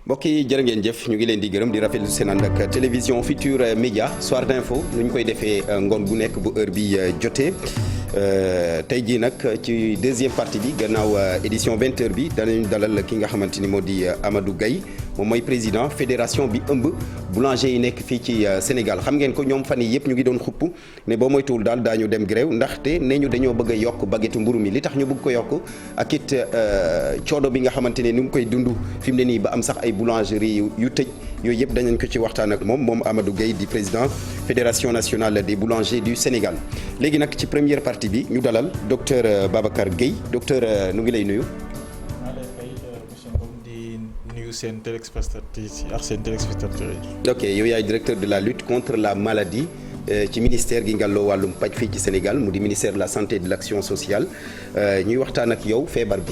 mbokk yi jërë ngeen jëf ñu ngi leen di gërëm di rafetlu seen ànd ak télévision Futurs Médias soir d'info nu ñu koy defee ngoon gu nekk bu heure bi jotee tey jii nag ci deuxième partie bi gannaaw édition 20h bi danañu dalal ki nga xamante ni moo di Amadou Gaye moom mooy président fédération bi ëmb boulanger yi nekk fii ci Sénégal xam ngeen ko ñoom fan yi yëpp ñu ngi doon xupp ne boo moytuwul daal daañu dem grève ndaxte nee ñu dañoo bëgg a yokk baguette mburu mi li tax ñu bëgg ko yokk ak it coono bi nga xamante ne ni mu koy dund fi mu ne nii ba am sax ay boulangerie yu tëj yooyu yëpp dañu ko ci waxtaan ak moom Amadou Gaye di président fédération nationale des boulangers du Sénégal léegi nag ci première partie bi ñu dalal docteur Babacar Gueye docteur nu ngi lay nuyu. seen téléspectateurs ak seen téléspectateurs yi. ok yow yaay directeur de la lutte contre la maladie ci ministère gi ngàlloo wàllum paj fii ci Sénégal mu di ministère de la santé et de l'action sociale ñuy waxtaan ak yow feebar bi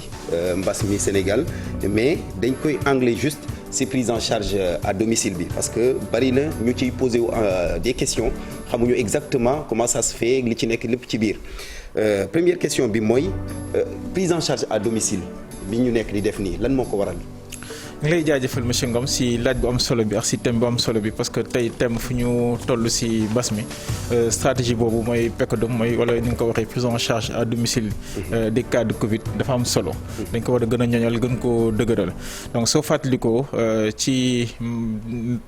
mbas mi Sénégal mais dañ koy anglais juste si prise en charge à domicile bi parce que bari na ñu ciy posé des questions xamuñu exactement comment ça se fait li ci nekk lépp ci biir première question bi mooy prise en charge à domicile bi ñu nekk di def nii lan moo ko waral. ñu ngi lay jaajëfal monsieur Ngom si laaj bu am solo bi ak si thème bu am solo bi parce que tey thème fu ñu toll si mbas mi stratégie boobu mooy PECODOM mooy wala ni nga ko waxee prise en charge à domicile des cas de Covid dafa am solo. dañ ko war a gën a ñoñal gën koo dëgëral donc soo fàttalikoo ci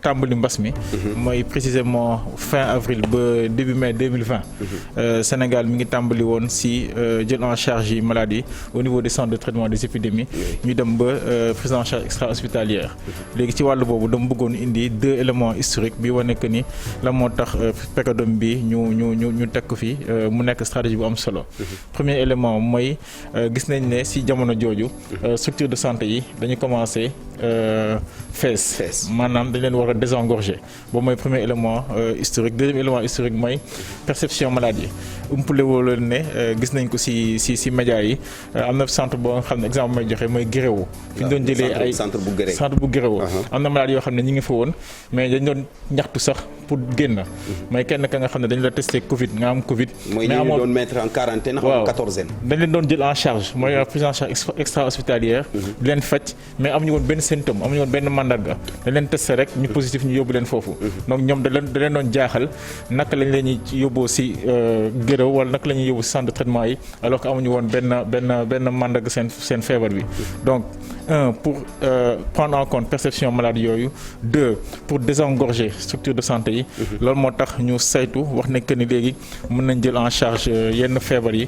tàmbali mbas mi. mooy précisément fin avril ba début mai 2020. Sénégal mi ngi tàmbali woon si jël en charge yi maladie au niveau des centres de traitement des épidémies ñu dem ba prise en charge hospitalière léegi ci wàllu boobu dama bëggoon indi deux éléments historiques bi wane que ni la moo tax PECODOM bi ñu teg ko fi mu nekk stratégie bu am solo. premier élément mooy gis nañ ne si jamono jooju structure de santé yi dañu commencé fees maanaam dañ leen war a désengorger boobu mooy premier élément historique deuxième élément historique mooy perception maladie umpule woo leen ne gis nañ ko si médias yi am na centre boo nga xam ne exemple may joxe mooy Guéréo fi ñu doon jëlee ay centre bu Guéréo am na malade yoo xam ne ñi ngi fa woon mais dañ doon ñaxtu sax pour génn mooy kenn ka nga xam ne dañu la testé Covid nga am Covid mooy ñu doon mettre en quarantaine xam quatorzaine dañ leen doon jël en charge mooy prise en charge extra hospitalière di leen faj mais amuñu woon benn symptôme amuñu woon benn mandarga dañ leen testé rek ñu positif ñu yóbbu leen foofu donc ñoom da leen doon jaaxal naka lañ leen yóbboo si Guéréo wala naka la ñuy yóbbu si centre de traitement yi alors que amuñu woon benn mandarga seen feebar bi donc pour prendre en compte perception maladie yooyu deux pour désengorger structure de santé yi loolu moo tax ñu saytu wax ne que ni léegi mën nañ jël en charge yenn feebar yi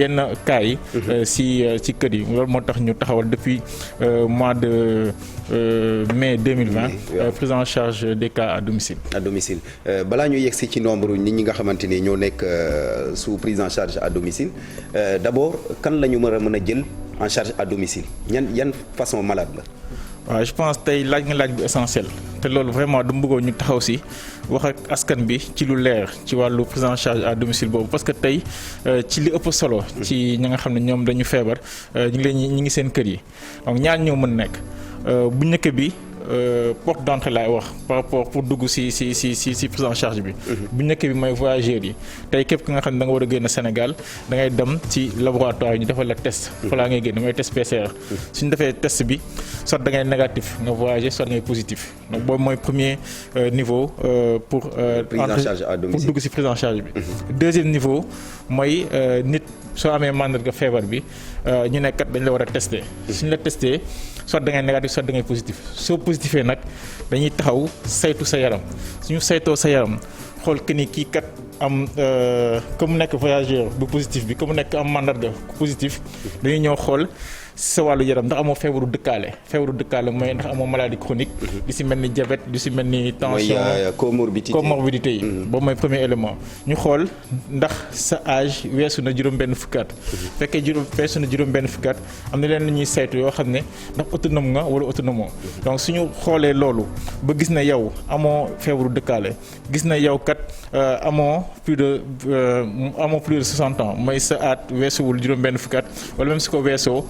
yenn cas yi ci kër yi loolu moo tax ñu taxawal depuis mois de mai 2020 prise en charge des cas à domicile. à domicile balaa ñu yegsi ci nombre nit ñi nga xamante ni ñoo nekk sous prise en charge à domicile d'abord kan la ñu mën a jël en charge à domicile yan façon malade la. waaw je pense tey laaj nga laaj bu essentiel te loolu vraiment dama bëggoon ñu taxaw si wax ak askan bi ci lu leer ci wàllu prise en charge à domicile boobu parce que tey ci li ëpp solo. ci ñi nga xam ne ñoom dañu feebar ñu ngi seen kër yi donc ñaar ñoo mën nekk bu njëkk bi. porte d'entrée laay wax par rapport pour dugg si prise en charge bi. bu njëkk bi mooy voyageurs yi tey képp ki nga xam ne da nga war a génn Sénégal da ngay dem ci laboratoire yi ñu defal la test. fa laa ngay génn mooy test PCR. suñu defee test bi soit da ngay négatif nga voyager soit da ngay positif donc boobu mooy premier niveau pour. prise en charge à domicile pour dugg si prise en charge bi. deuxième niveau mooy nit soo amee mandarga feebar bi ñu ne kat dañ la war a tester. suñu la testé soit da ngay négatif soit da ngay positif soo positifee nag dañuy taxaw saytu sa yaram suñu saytoo sa yaram xool que ni kii kat am comme nekk voyageur bu positif bi comme nekk am mandarga positif dañuy ñëw xool sa wàllu yaram ndax amoo feebaru dëkkaale mooy ndax amoo maladie chronique di si mel ni diabète di si mel ni tension comorbidité yi boobu mooy premier élément ñu xool ndax sa âge weesu na juróom-benn fukki at fekkee weesu na juróom-benn fukki at am na leen lu ñuy saytu yoo xam ne ndax autonome nga wala autonome donc suñu xoolee loolu ba gis na yow amoo feebaru dëkkaale gis na yow kat amoo plus de 60 ans mooy sa at weesuwul juróom-benn fukki at wala même su ko weesoo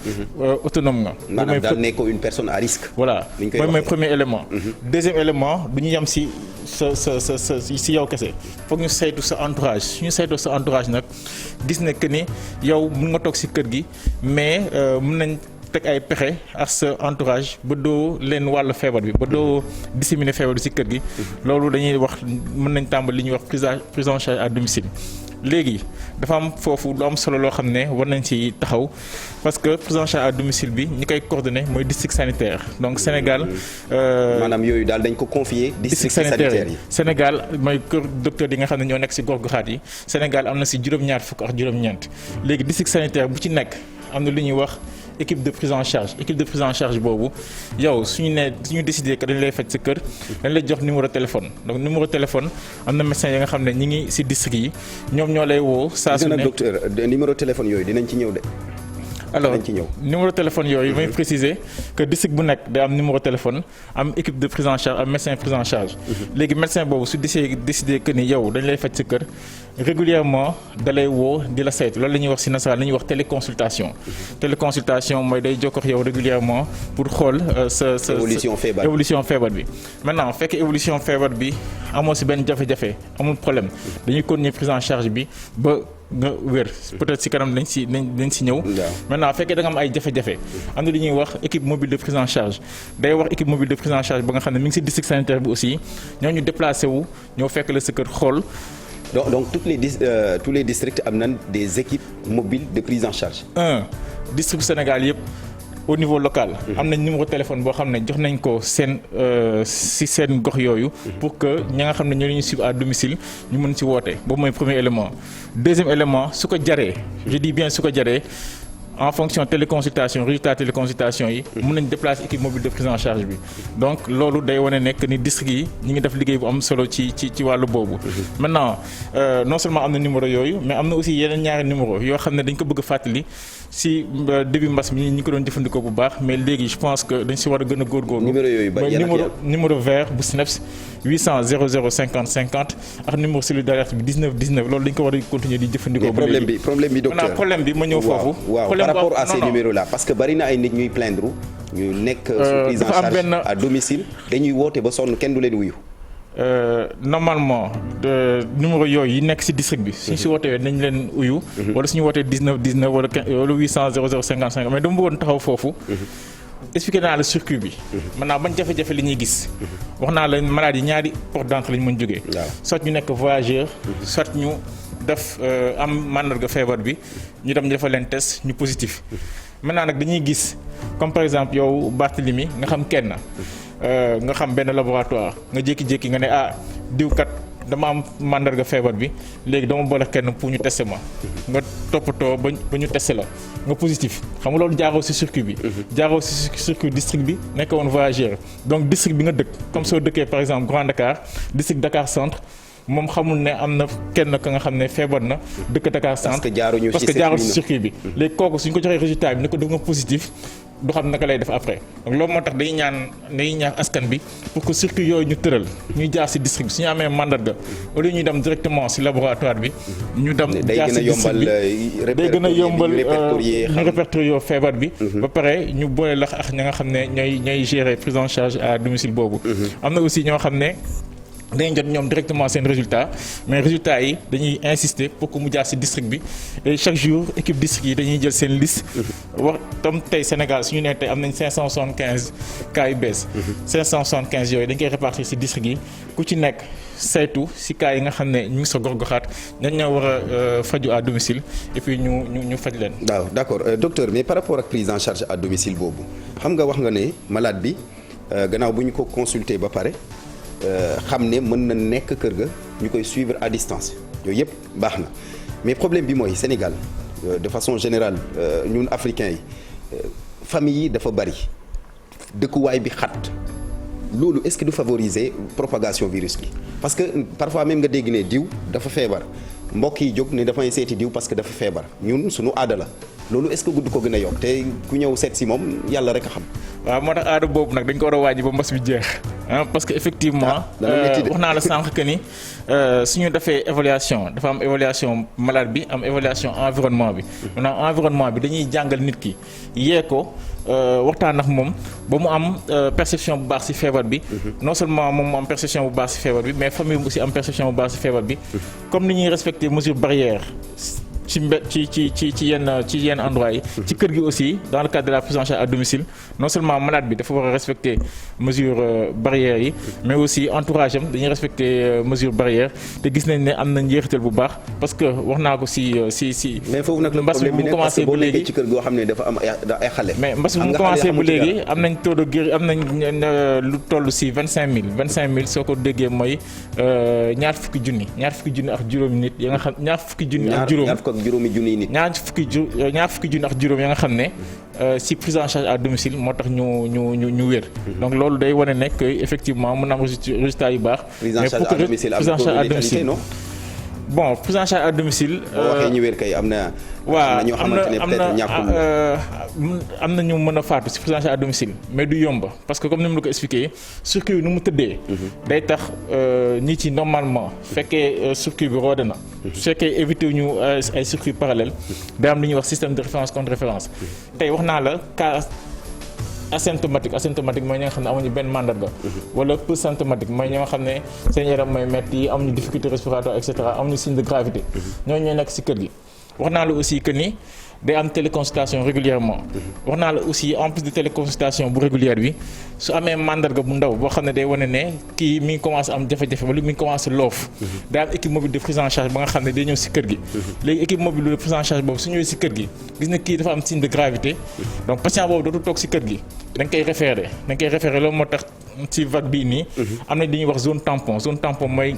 autonome nga. maanaam daal nekkoo une personne à risque. voilà mooy premier élément. deuxième élément du ñu yem si si yow kese foog ñu saytu sa entourage suñu saytoo sa entourage nag gis ne que ni yow mun nga toog si kër gi mais mun nañ teg ay pexe ak sa entourage ba doo leen wàllu feebar bi ba doo disséminer feebar bi ci kër gi loolu dañuy wax mën nañ tàmbali li ñuy wax prise en charge à domicile. léegi dafa am foofu lu am solo loo xam ne war nañ ci taxaw parce que prise en charge à domicile bi ñi koy coordonné mooy district sanitaire donc Sénégal. maanaam yooyu daal dañ ko confier district sanitaire yi. Sénégal mooy kër docteur yi nga xam ne ñoo nekk ci gox-goxaat yi Sénégal am na ci juróom-ñaar fukk ak juróom-ñeent léegi district sanitaire bu ci nekk am na lu ñuy wax. équipe de prise en charge boobu yow suñu décidé que dañ lay faj sa kër dañ lay jox numéro téléphone donc numéro téléphone am na médecin yi nga xam ne ñi ngi ci district yi ñoom ñoo lay woo saa su ne docteur numéro téléphone yooyu dinañ ci ñëw de. alors numéro téléphone yooyu may préciser que district bu nekk day am numéro téléphone am équipe de prise en charge am médecin prise en charge léegi médecin boobu su décidé que ni yow dañ lay faj sa kër régulièrement da lay woo di la saytu loolu la ñuy wax ci nasaraan la ñuy wax téléconsultation mooy day jokkoo ak yow régulièrement pour xool sa évolution feebar bi maintenant fekk évolution feebar bi amoo ci benn jafe-jafe amul problème dañuy continuer prise en charge bi ba nga wér peut-être ci kanam dañ ci ñëw maintenant fekkee da nga am ay jafe-jafe am na li ñuy wax équipe mobile de prise en charge day wax équipe mobile de prise en charge ba nga xam ne mi ngi ci district sanitaire bi aussi ñoo ñu déplacé wu ñoo fekk la sa kër xool donc tous les districts am nañ des équipes mobiles de prise en charge. District Sénégal yëpp au niveau local. am nañ numéro téléphone boo xam ne jox nañ ko ci seen gox yooyu. pour que ñi nga xam ne ñoo ñu suivre à domicile ñu mën ci woote boobu mooy premier élément. deuxième élément su ko jaree je dis bien su ko jaree. en fonction téléconsultation résultat téléconsultation yi mën nañ déplacer équipe mobile de prise en charge bi donc loolu day wane nekk ni district yi ñi ngi def liggéey bu am solo ci wàllu boobu maintenant non seulement am na numéro yooyu mais am na aussi yeneen ñaari numéro yoo xam ne dañ ko bëgg a fàttali si début mbas mi ñi ko doon jëfandikoo bu baax mais léegi je pense que dañ si war a gën a góorgóorlu numéro yooyu ba numéro vert bu SNEPS 800 00 50 50 ak numéro solidarité bi 19 19 loolu dañ ko war a continuer di jëfandikoo ba léegi problème bi docteur problème bi ma ñëw foofu par rapport à ces numéros là parce que bari na ay nit ñuy plaindre ñu nekk sous prise en charge à domicile dañuy woote ba sonn kenn du leen wuyu. Normalement numéro yooyu yi nekk ci district bi suñu si wootee nañ leen uyu wala suñu wootee 19 19 wala 800 00 55 mais dama bëggoon taxaw foofu expliqué naa la circuit bi maintenant bañ jafe-jafe li ñuy gis wax naa la malade yi ñaari porte d'entrée lañ mën jógee soit ñu nekk voyageur soit ñu def am màndarga feebar bi ñu dem ñu defal leen test ñu positif maintenant nag dañuy gis comme par exemple yow Barthélemy nga xam kenn nga xam benn laboratoire nga jékki-jékki nga ne diwkat dama am màndarga feebar bi léegi dama boole kenn pour ñu tester ma nga toppatoo ba ñu tester la nga positif xam nga loolu jaaroo ci circuit bi jaaroo ci circuit district bi nekk woon voyageur donc district bi nga dëkk comme soo dëkkee par exemple Grand Dakar district Dakar centre moom xamul ne am na kenn ka nga xam ne feebar na dëkk Dakar centre parce que jaaroo ci circuit bi léegi kooku suñ ko joxee résultat bi ne ko def nga positif du xam naka lay def après donc loolu moo tax dañuy ñaan askan bi pour que circuit yooyu ñu tëral ñuy jaar ci district bi su ñu amee mandarga au lieu ñuy dem directement ci laboratoire bi ñu dem jaar ci district bi day gën a yombal ñu répertorier feebar bi ba pare ñu boole lax ak ña nga xam ne ñooy gérer prise en charge à domicile boobu am na aussi ñoo xam ne dañuy jot ñoom directement seen résultat mais résultat yi dañuy insister pour que mu jaar ci district bi et chaque jour équipe district yi dañuy jël seen liste wax tam tey Sénégal suñu nee tey am nañ 575 cas yu bees 575 yooyu dañ koy répartir ci district yi ku ci nekk saytu ci cas yi nga xam ne ñu ngi sa gox-goxaat dañ ñoo war a faju à domicile et puis ñu faj leen. waaw d'accord docteur mais par rapport ak prise en charge à domicile boobu xam nga wax nga ne malade bi gannaaw bu ñu ko consulter ba pare. xam ne mën na nekk kër ga ñu koy suivre à distance yooyu yëpp baax na mais problème bi mooy Sénégal de façon générale ñun africains yi famille yi dafa bari dëkkuwaay bi xat loolu est-ce que du favoriser propagation virus bi parce que parfois même nga dégg ne diw dafa feebar mbokk yi jóg ne dafay seeti diw parce que dafa feebar ñun suñu aada la loolu est-ce que gudd ko gën a yokk te ku ñëw seet si moom yàlla rek a xam. waaw moo tax aada boobu nag dañ ko war a waaj ba mbas bi jeex parce que effectivement wax naa la sànq que ni suñu defee évaluation dafa am évaluation malade bi am évaluation environnement bi maanaam environnement bi dañuy jàngal nit ki yee ko waxtaan ak moom ba mu am perception bu baax ci feebar bi non seulement moom mu am perception bu baax ci feebar bi mais famille bi aussi am perception bu baax ci feebar bi comme ni ñuy respecter mesures barrières ci yenn endroit yi. ci kër gi aussi dans le cadre de la prise en charge à domicile non seulement malade bi dafa war a respecter mesures barrières yi mais aussi entourage am dañuy respecter mesures barrières te gis nañ ne am na njeexital bu baax parce que wax naa ko si. mais foofu nag le problème bi nekk parce que boo nekkee ci kër goo xam ne dafa am ay xale. mais mbas bi mu commencé ba léegi am nañ taux de guéri am nañ lu toll si 25000 soo ko déggee mooy ñaar fukki junni ak juróomi nit ya nga xam ñaar fukki junni ak juróomi nit ñaar fukki junni ak juróom ya nga xam ne si prise en charge à domicile moo tax ñu wér. donc loolu day wane ne que effectivement mën na am résultat yu baax. prise en charge à domicile am taux de létalité non. bon prise en charge à domicile. boo waxee ñu wér kay am na. waaw ñoo xamante ne peut-être ñàkkul am na ñu mën a faatu si prise en charge à domicile mais du yomb parce que comme ni mu la ko expliqué circuit bi nu mu tëddee. day tax nit yi normalement fekkee circuit bi roode na. su fekkee éviter ñu ay circuit parallèle day am lu ñuy wax système de référence contre référence tey wax naa la cas. asymptomatique mooy ñi nga xam ne amuñu benn mandarga. wala peu symptomatique mooy ñi nga xam ne seen yaram mooy metti amuñu difficulté respiratoire et cetera amuñu signe de gravité. ñooñu ñooy nekk ci kër gi. wax naa la aussi que ni day am téléconsultation régulièrement. wax naa la aussi en plus de téléconsultation bu régulière bi su amee mandarga bu ndaw boo xam ne day wane ne kii mi ngi commencé am jafe-jafe wala mi ngi commencé loof. day am équipe mobile de prise en charge ba nga xam ne day ñëw ci kër gi. léegi équipe mobile de prise en charge boobu su ñëwee ci kër gi gis na kii dafa am signe de gravité donc patient boobu dootul toog ci kër gi. dañ koy référé loolu moo tax ci vague bii nii. am na li ñuy wax zone tampon mooy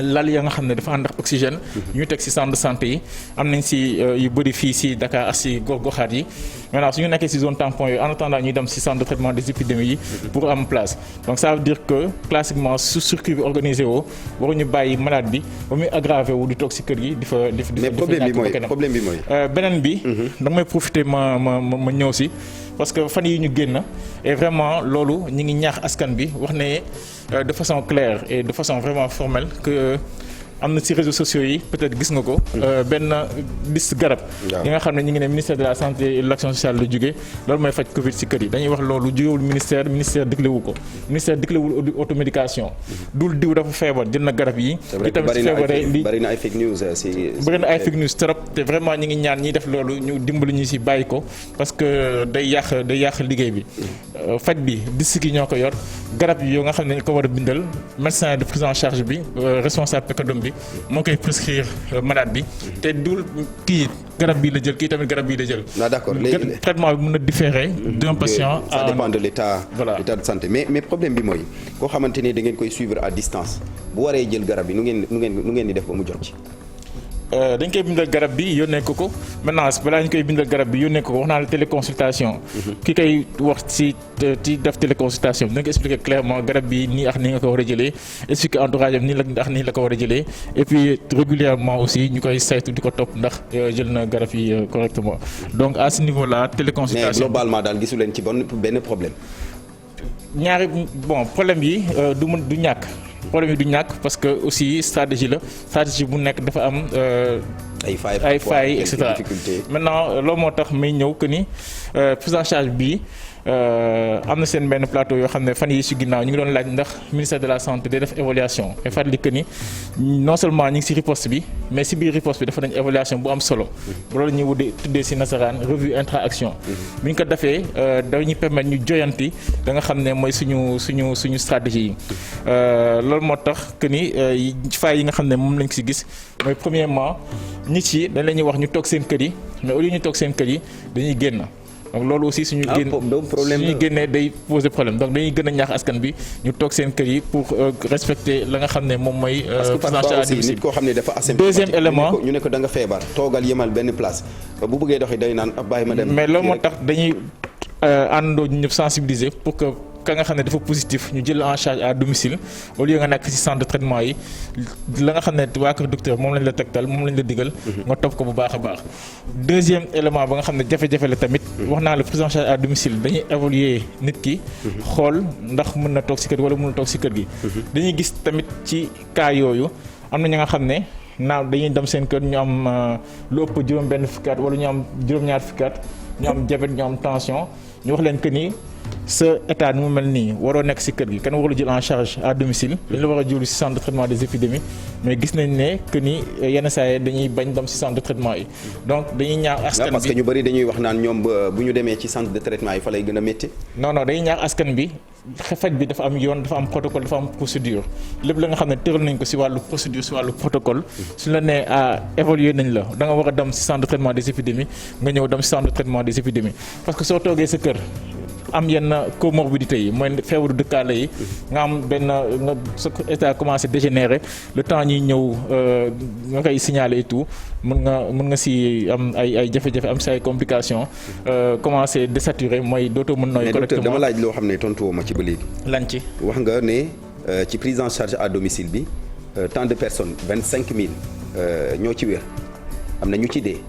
lal ya nga xam ne dafa ànd ak oxygène. ñu teg ci centre de santé yi am nañ ci yu bëri fii ci Dakar ak ci gox-goxaat yi maintenant su ñu nekkee ci zone tampon yooyu en attendant ñuy dem ci centre de traitement des épidémies yi pour am place donc ça veut dire que classiquement su circuit bi organisé woo waruñu bàyyi malade bi ba muy aggravé wu di toog ci kër gi di fa. mais problème bi mooy. beneen bi. da may profiter ma ñëw ci. parce que fan yi ñu génn et vraiment loolu ñi ngi ñaax askan bi wax ne de façon claire et de façon vraiment formelle que am na ci réseaux sociaux yi peut-être gis nga ko. benn liste garab. yi nga xam ne ñu ngi ne ministère de la santé et de l'action sociale la jógee loolu mooy faj Covid ci kër yi dañuy wax loolu jógewul ministère diglewu ko ministère diglewul automédication. dul diw dafa feebar jël na garab yi. ki tamit ci feebaree li bari na ay fake news bëri na ay fake news trop te vraiment ñu ngi ñaan ñiy def loolu ñu dimbali ñu ci bàyyi ko parce que day yàq liggéey bi. faj bi district yi ñoo ko yor garab yi yoo nga xam ne ñu ko war a bindal médecin de prise en charge bi responsable PECADOM bi moo koy prescrire malade bi te dul kii garab bii la jël kii tamit garab bii la jël. d'accord léegi traitement bi mën na différer d'un patient ça dépend de l'état voilà. l'état de santé mais problème bi mooy koo xamante ne da ngeen koy suivre à distance bu waree jël garab yi nu ngeen di def ba mu jot ci. dañ koy bindal garab bi yónnee ko maintenant balaa ñu koy bindal garab bi yónnee ko wax naa la téléconsultation. ki koy wax ci def téléconsultation bi da nga ko expliquer clairement garab bi nii ak nii nga ko war a jëlee expliquer entourage am nii la ko war a jëlee et puis régulièrement aussi ñu koy saytu di ko topp ndax jël na garab yi correctement donc à ce niveau là téléconsultation. mais globalement daal gisu leen ci benn problème. ñaari problème yi du ñàkk. problème yi du ñàkk parce que aussi stratégie bu nekk dafa am ay failles et cetera maintenant loolu moo tax may ñëw que ni prise en charge bii am na seen benn plateau yoo xam ne fan yi ci ginnaaw ñu ngi doon laaj ndax ministère de la santé day def évaluation et fàttali que ni non seulement ñu ngi ci riposte bi mais ci biir riposte bi dafa nañ évaluation bu am solo loolu ñuy tuddee ci nasaraan revue intra-action bu ñu ko defee dañuy permettre ñu joyanti da nga xam ne mooy suñu stratégie yi loolu moo tax que ni failles yi nga xam ne moom lañ ci gis mooy premièrement nit yi dañ la ñuy wax ñu toog seen kër yi mais au lieu ñu toog seen kër yi dañuy génn donc loolu aussi suñu génnee day poser problème donc dañuy gën a ñaax askan bi ñu toog seen kër yi pour respecter la nga xam ne moom mooy. parce que parfois aussi nit koo xam ne dafa asymptomatique. deuxième élément ñu ne ko da nga feebar toogal yemal benn place bu bëggee doxi day naan bàyyi ma dem. mais loolu moo tax dañuy àndandoo ñu ñëpp sensibiliser pour que ka nga xam ne dafa positif ñu jël en charge à domicile au lieu nga nekk ci centre de traitement yi la nga xam ne waa kër docteur moom lañ la tegtal moom lañ la digal nga topp ko bu baax a baax. deuxième élément ba nga xam ne jafe-jafe la tamit wax naa la prise en charge à domicile dañuy évaluer nit ki xool ndax mën na toog ci kër gi wala mënul toog ci kër gi. dañuy gis tamit ci cas yooyu am na ñi nga xam ne naaw dañuy dem seen kër ñu am lu ëpp juróom-benn fukki at wala ñu am juróom-ñaar fukki at ñu am diabète ñu am tension ñu wax leen que ni sa état ni mu mel nii waroo nekk ci kër gi kenn warul jël en charge à domicile dañ la war a jël ci centre de traitement des épidémies mais gis nañ ne que ni yenn saa yi dañuy bañ dem ci centre de traitement yi donc dañuy ñaax askan bi parce que ñu bari dañuy wax naan ñoom bu ñu demee ci centre de traitement yi fa lay gën a métti. non dañuy ñaax askan bi faj bi dafa am yoon dafa am protocole dafa am procédure lépp la nga xam ne tëral nañ ko ci wàllu procédure ci wàllu protocole suñu la nee évaluer nañ la da nga war a dem ci centre de traitement des épidémies nga ñëw dem ci centre de traitement des épidémies parce que soo toogee sa kër am yenn comorbidité yi mooy feebaru dëkkaale yi nga am benn nga sa état commencé dégénérer le temps ñuy ñëw nga koy signaler et tout mën nga ci am ay jafe-jafe am ci ay complications commencé désaturé mooy dootoo mën nooy correctement. mais docteur dama laaj loo xam ne tontu woo ma ci ba léegi. lan ci wax nga ne ci prise en charge à domicile bi tant de personnes 25000 ñoo ci wér am na ñu ci dee.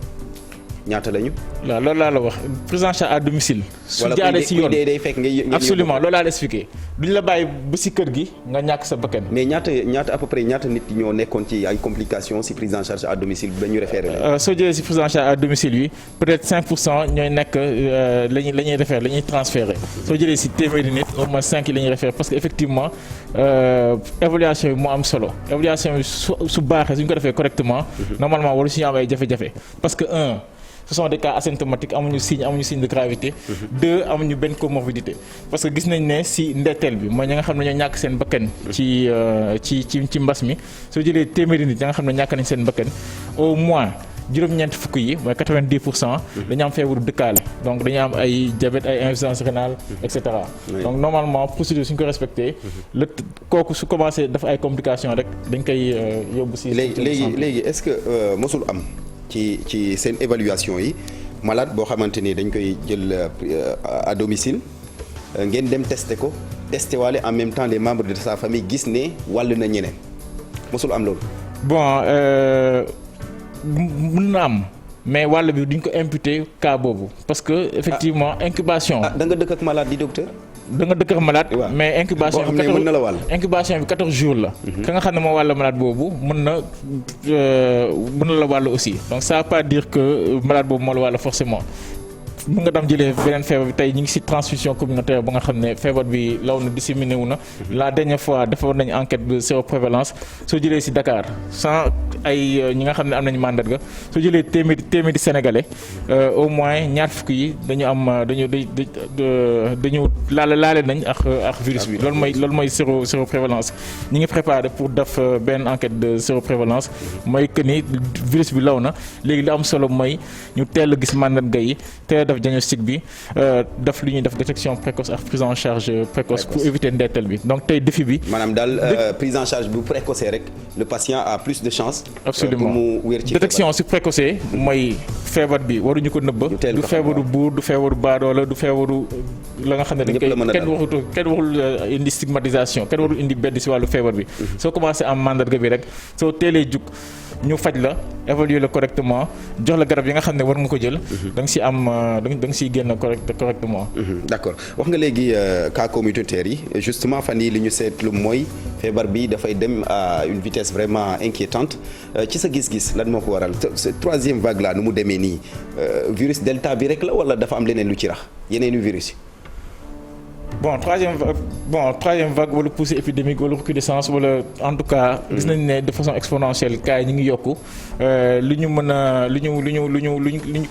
ñaata lañu. waaw loolu laa la wax prise en charge à domicile. su jaaree ci yoon day fekk nga absolument loolu laa la expliqué duñ la bàyyi ba ci kër gi nga ñàkk sa bakkan. mais ñaata à peu près ñaata nit ñoo nekkoon ci ay complications ci prise en charge à domicile ba ñu référé la. soo jëlee ci prise en charge à domicile yi peut-être 5% ñooy nekk la ñuy référé la ñuy transféré soo jëlee ci téeméeri nit au moins 5 yi la ñuy référé parce que effectivement évaluation bi moo am solo évaluation bi su baaxee suñ ko defee correctement. normalement waru si am ay jafe-jafe parce que ce sont des cas asymptomatiques amuñu signe de gravité. 2 amuñu benn comorbidité parce que gis nañ ne ci ndetteel bi mooy ñi nga xam ne ñoo ñàkk seen bakkan ci mbas mi soo jëlee téeméeri nit ñi nga xam ne ñàkk nañ seen bakkan au moins juróom-ñeent fukk yi mooy 90% dañu am feebaru dëkkaale donc dañu am ay diabète ay insuffisance rénale et cetera. donc normalement procédure suñ ko respecté kooku su commencé dafa ay complications rek dañ koy yóbbu ci. léegi est-ce que mosul am. ci seen évaluation yi malade boo xamante ni dañ koy jël à domicile ngeen dem testé ko testé waale en même temps les membres de sa famille gis ne wàll na ñeneen mosul am loolu. bon mën na am mais wàll bi duñ ko imputer cas boobu parce que effectivement incubation. da nga dëkk ak malade di docteur. da nga dëkk ak malade. mais incubation bi mën na la wàll. incubation bi 14 jours la. ka nga xam ne moo wàll malade boobu mën na la wàll aussi donc ça veut pas dire que malade boobu moo la wàll forcément. mën nga dem jëlee beneen feebar bi tey ñu ngi ci transmission communautaire ba nga xam ne feebar bi law na disséminé wu na. la dernière fois defoon nañu enquête de séroprévalence soo jëlee ci Dakar sans ay ñi nga xam ne am nañu mandarga soo jëlee téeméeri sénégalais au moins ñaar fukk yi dañu am dañu laale nañ ak virus bi loolu mooy séroprévalence ñi ngi préparé pour def benn enquête de séroprévalence mooy que ni virus bi law na léegi li am solo mooy ñu teel a gis mandarga yi teel def diagnostic bi def lu ñuy def détection précoce ak prise en charge précoce pour éviter ndetteel bi donc tey défi bi. maanaam daal prise en charge bu précoce rek le patient a plus de chance. absolument pour mu wér ci détection si précoce mooy feebar bi waruñu ko nëbb. du feebaru buur du feebaru baadoola du feebaru la nga xam ne dañ koy kenn waxul indi stigmatisation kenn warul indi bedd si wàllu feebar bi. soo commencé am mandarga bi rek soo teelee jug ñu faj la évaluer la correctement jox la garab yi nga xam ne war nga ko jël. da nga si am da nga siy génn correctement. d'accord wax nga léegi cas communautaire yi justement fan yii li ñu seetlu mooy feebar bi dafay dem à une vitesse vraiment inquiétante ci sa gis-gis lan moo ko waral troisième vague là nu mu demee nii virus delta bi rek la wala dafa am leneen lu ci rax yeneeni virus yi. troisième vague wala poussée épidémique wala recrudescence wala en tout cas gis nañ ne de façon exponentielle cas yi ñu ngi yokku li ñu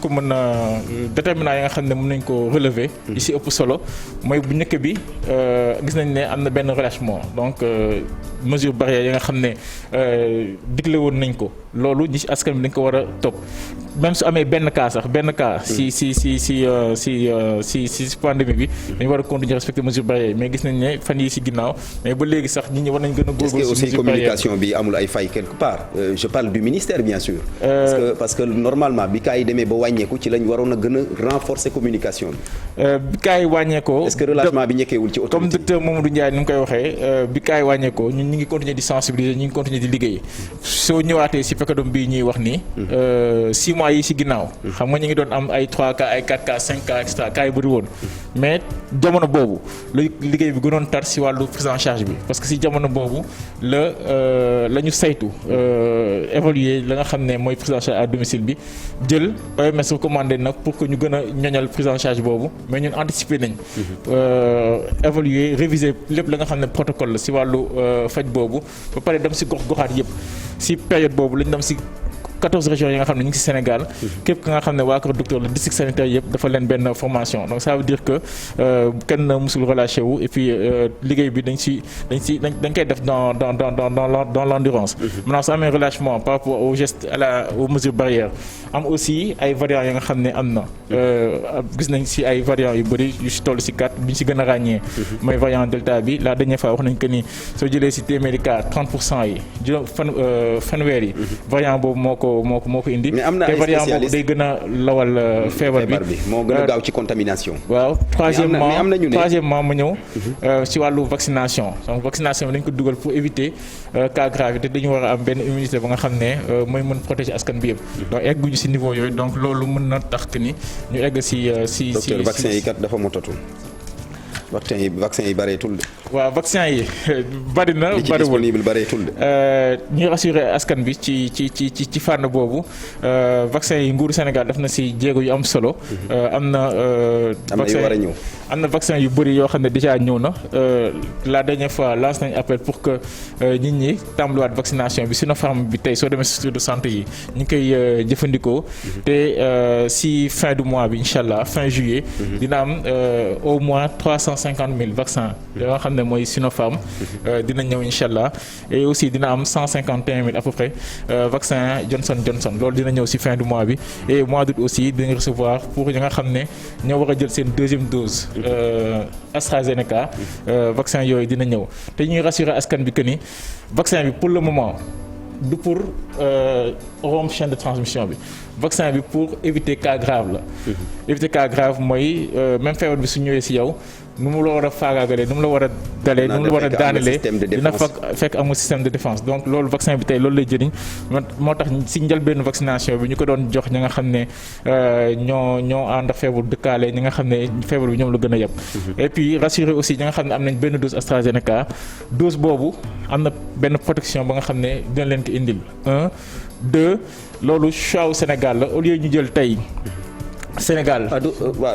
ko mën a déterminant yi nga xam ne mën nañ ko relever li si ëpp solo mooy bu njëkk bi gis nañ ne am na benn relâchement donc mesure barrière yi nga xam ne digle woon nañ ko loolu ñi ci askan bi dañ ko war a topp même su amee benn cas si pandémie bi dañu war a continuer respecter mesure barrière mais gis nañ ne fan yi ci ginnaaw mais ba léegi sax nit ñi war nañ gën a góorgóorlu ci mesure barrière. est-ce que aussi communication bi amul ay failles quelque part je parle du ministère bien sûr. parce que normalement bi cas yi demee ba wàññeeku ci lañ waroon a gën a renforcer communication bi. bi cas yi wàññeekoo. est-ce que relâchement bi ñekkeewul ci autorité comme docteur Mamadou Ndiaye ni mu koy waxee bi cas yi wàññeekoo ñun ñi ngi continuer di sensibiliser ñi ngi continuer di liggéey soo ñëwaatee si PECADOM bii ñuy wax nii 6 mois yi si ginnaaw xam nga ñu ngi doon am ay 3 cas ay 4 cas 5 cas et cetera cas yu bëri woon mais jamono boobu la liggéey bi gënoon tar si wàllu prise en charge bi parce que si jamono boobu la ñu saytu évaluer la nga xam ne mooy prise en charge à domicile bi jël OMS recommandé nag pour que ñu gën a ñoñal prise en charge boobu mais ñun anticiper nañ évaluer réviser lépp la nga xam ne protocole la si wàllu faj boobu ba pare dem si gox-goxaat yëpp si période boobu lañ dem si 14 régions yi nga xam ne ñu ngi ci Sénégal képp ka nga xam ne waa kër docteur le district sanitaire yëpp dafa leen benn formation donc ça veut dire que kenn musul relâché wu et puis liggéey bi dañ koy def dans l'endurance maintenant su amee relâchement par rapport au geste aux mesures barrières am aussi ay variants yi nga xam ne am na gis nañ ci ay variants yu bëri yu ci toll ci 4 bi ñu ci gën a ràññee mooy variant delta bi la dernière fois wax nañ que ni soo jëlee ci téeméeri cas 30% yi juróom fanweer yi variant boobu moo ko indi. mais am na ay variant boobu day gën a lawal feebar bi moo gën a gaaw ci contamination. waaw troisièmement ma ñëw ci wàllu vaccination donc vaccination bi dañ ko dugal pour éviter cas grave te dañu war a am benn immunité ba nga xam ne mooy mën protéger askan bi yëpp. donc egguñu ci niveau yooyu donc loolu mën na tax que ni ñu egg ci docteur vaccin yi kat dafa motatul. vaccin yi bareetul de. waaw vaccin yi bari na li ci disponible bareetul de. ñuy rassurer askan bi ci fànn boobu vaccin yi nguuru Sénégal def na ci jéego yu am solo. am na vaccin yu bëri yoo xam ne déjà ñëw na la dernière fois lancé nañ appel pour que nit ñi tàmbaliwaat vaccination bi Sinopharm bi tey soo demee structure de santé yi ñu ngi koy jëfandikoo. te ci fin du mois bi incha allah fin juillet. dina am au moins 350 000 vaccins yoo xam ne mooy Sinopharm dina ñëw incha allah et aussi dina am 151 000 à peu près vaccin Johnson loolu dina ñëw ci fin du mois bi et mois d'août aussi dinañ recevoir pour ñi nga xam ne ñoo war a jël seen deuxième dose AstraZeneca vaccin yooyu dina ñëw te ñuy rassurer askan bi que ni vaccin bi pour le moment du pour rompre chaîne de transmission bi vaccin bi pour éviter cas grave la. éviter cas grave mooy même feebar bi su ñëwee ci yow nu mu la war a faagaagalee nu mu la war a dalee nu mu la war a daanelee dina fekk amul système de défense donc loolu vaccin bi tey loolu lay jëriñ moo tax ci njëlbéenu vaccination bi ñu ko doon jox ñi nga xam ne ñoo ànd ak feebar dëkkaale ñi nga xam ne feebar bi ñoom la gën a yeb. et puis rassurer aussi ñi nga xam ne am nañ benn dose AstraZeneca dose boobu am na benn protection ba nga xam ne dina leen ko indil 1 2 loolu choix au Sénégal la au lieu ñu jël tey Sénégal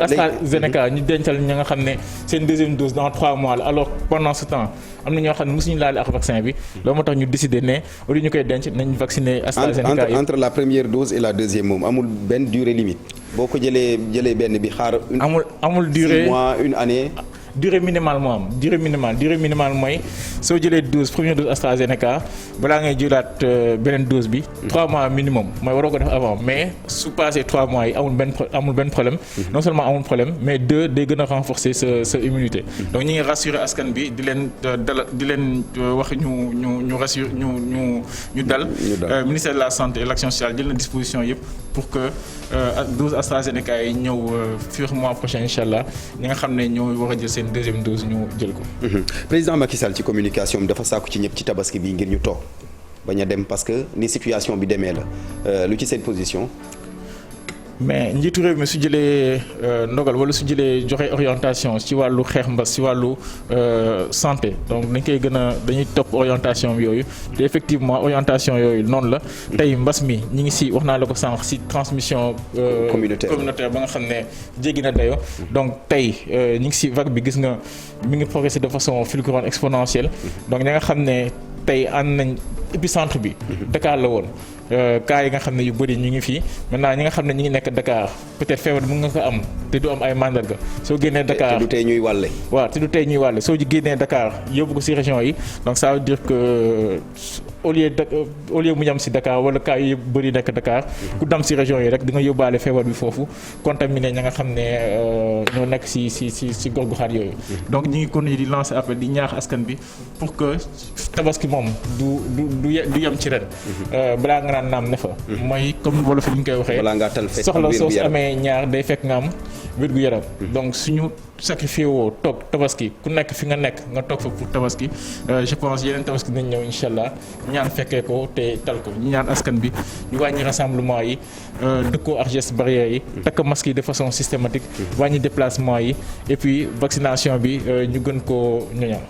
AstraZeneca ñu dencal ñi nga xam ne seen deuxième dose dans 3 mois la alors pendant ce temps am na ñoo xam ne mosuñu laale ak vaccin bi loolu moo tax ñu décider ne au lieu ñu koy denc nañ vacciner AstraZeneca entre la première dose et la deuxième moom amul benn durée limite boo ko jëlee benn bi xaar amul durée 6 mois une année. durée minimale moo am durée minimale mooy soo jëlee première dose AstraZeneca balaa ngay jëlaat beneen dose bi 3 mois minimum mooy waroo ko def avant mais su passé 3 mois yi amul benn problème non seulement amul problème mais 2 day gën a renforcer sa immunité donc ñi ngi rassurer askan bi di leen wax ñu rassurer ñu dal ministère de la santé et de l'action sociale jël na disposition yëpp pour que dose AstraZeneca yi ñëw fur mois prochain incha allah ñi nga xam ne ñoo war a jël seen deuxième dose ñu jël ko. président Macky Sall ci communication bi dafa sàkku ci ñëpp ci tabaski bi ngir ñu toog bañ a dem parce que ni situation bi demee la lu ci seen position. mais njiitu réew mi su jëlee ndogal wala su jëlee joxe orientation ci wàllu xeex mbas ci wàllu santé donc dañuy topp orientation yooyu te effectivement orientation yooyu noonu la tey mbas mi ñi ngi ci wax naa la ko sànq ci transmission communautaire ba nga xam ne jéggi na dayo donc tey ñi ngi ci vague bi gis nga mi ngi progresser de façon fulgurante exponentielle donc ña nga xam ne tey ànd nañ épicentre bi Dakar la woon cas yi nga xam ne yu bëri ñu ngi fii maintenant ñi nga xam ne ñu ngi nekk Dakar peut-être feebar mën nga ko am te du am ay mandarga soo génnee Dakar te du tey ñuy wàlle. waaw te du tey ñuy wàlle soo génnee Dakar yóbbu ko ci région yi donc ça veut dire que au lieu mu yam ci Dakar wala cas yu bëri nekk Dakar ku dem ci région yi rek di nga yóbbaale feebar bi foofu contaminé ña nga xam ne ñoo nekk ci gox-goxaat yooyu. donc ñu ngi continuer di lancer appel di ñaax askan bi pour que tabaski moom du yem ci ren balaa nga naan naam ne fa. mooy comme wala fi ñu koy waxee. balaa ngaa tal fekk soxla soo su amee ñaar day fekk nga am wér gu yaram. donc suñu sacrifié woo toog tabaski ku nekk fi nga nekk nga toog fa pour tabaski je pense yeneen tabaski dinañ ñëw incha allah ñaan fekkee ko te tal ko ñu ñaan askan bi ñu wàññi rassemblement yi dëkkoo ak gestes barrières yi. takk masque yi de façon systématique. wàññi déplacement yi et puis vaccination bi ñu gën koo ñoñal.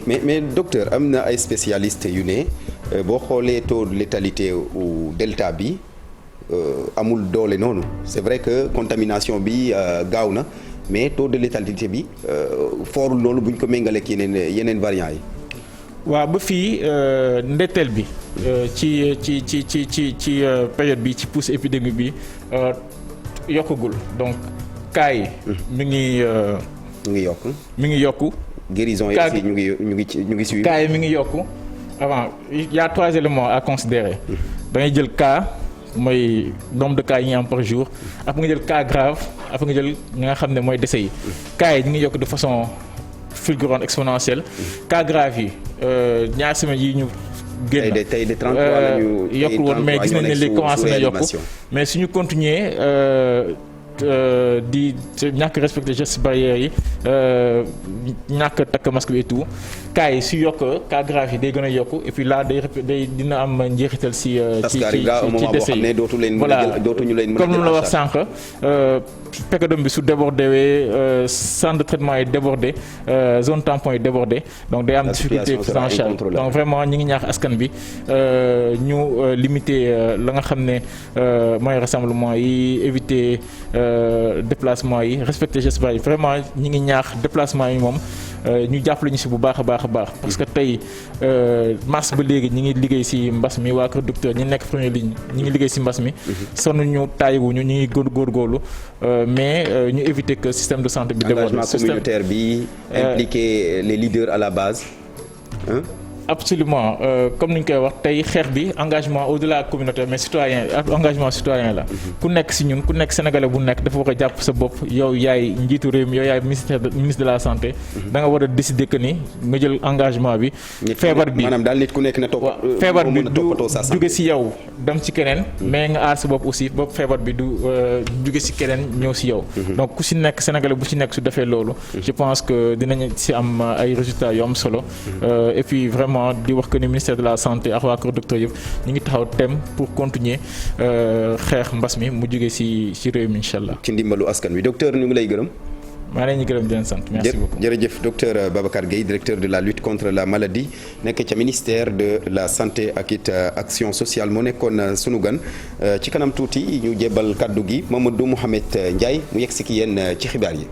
mais docteur am na ay spécialistes yu ne boo xoolee taux de létalité ou delta bi amul doole noonu c'est vrai que contamination bi gaaw na. mais taux de létalité bi foorul loolu bu ñu ko méngaleeg yeneen variants yi. waaw ba fii ndetteel bi ci période bi ci pousse épidémique bi yokkagul donc cas yi mi ngi yokku. guérison yi aussi ñu ngi suivre. cas yi mi ngi yokku avant il y a 3 éléments à considérer. da ngay jël cas. mooy nombre de cas yi ñu am par jour après nga jël cas grave après nga jël ñi nga xam ne mooy décès yi cas yi ñu ngi yokk de façon fulgurante exponentielle cas grave yi ñaar semaines yi ñu génn tey de 33 lañu yokkul woon mais gis nañ ne léegi commencé na yokku mais suñu continuer di ñàkk respecter gestes barrières yi ñàkk takk masque bi et tout cas yi su yokk cas grave yi day gën a yokk et puis là day dina am njeexital ci décès yi voilà comme lu la wax sànq PECADOM bi su débordé wee centre de traitement yi débordé zone tampon yi débordé donc day am difficulté prise en charge donc vraiment ñi ngi ñaax askan bi ñu limiter la nga xam ne mooy rassemblement yi éviter déplacement yi respecter gestes barrières yi vraiment ñi ngi ñaax déplacement yi moom ñu jàppale ñu si bu baax a baax parce que tey mars ba léegi ñi ngi liggéey si mbas mi waa Kër Docteur ñi nekk première ligne ñi ngi liggéey si mbas mi sonn ñu tàyyiwuñu ñu ngi góorgóorlu mais ñu éviter que système de santé bi déborde. Engagement communautaire bi impliquer les leaders à la base hein? Absolument comme ni ñu koy wax tey xeex bi engagement au-delà communautaire mais citoyen engagement citoyen la. ku nekk si ñun ku nekk sénégalais bu nekk dafa war a jàpp sa bopp yow yaay njiitu réew mi yow yaay ministre de la santé. da nga war a décider que ni nga jël engagement bi. feebar bi maanaam daal nit ku nekk na topp feebar bi du jóge si yow dem ci keneen. mais nga aar sa bopp aussi bopp feebar bi du jóge si keneen ñëw si yow. donc ku si nekk sénégalais bu si nekk su defee loolu. je pense que dinañ si am ay résultats yu am solo. et puis vraiment di wax que ni ministère de la santé ak waa Kër Docteur yëpp ñu ngi taxaw thème pour continuer xeex mbas mi mu jóge ci réew mi incha allah. ci ndimbalu askan wi docteur ñu ngi lay gërëm. maa ngi leen di gërëm di leen sant merci beaucoup. jërëjëf docteur Babacar Gueye directeur de la lutte contre la maladie nekk ca ministère de la santé ak it action sociale moo nekkoon sunu gan ci kanam tuuti ñu jébbal kaddu gi Mamadou Mouhamed Ndiaye mu yegg si ki yéen ci xibaar yi.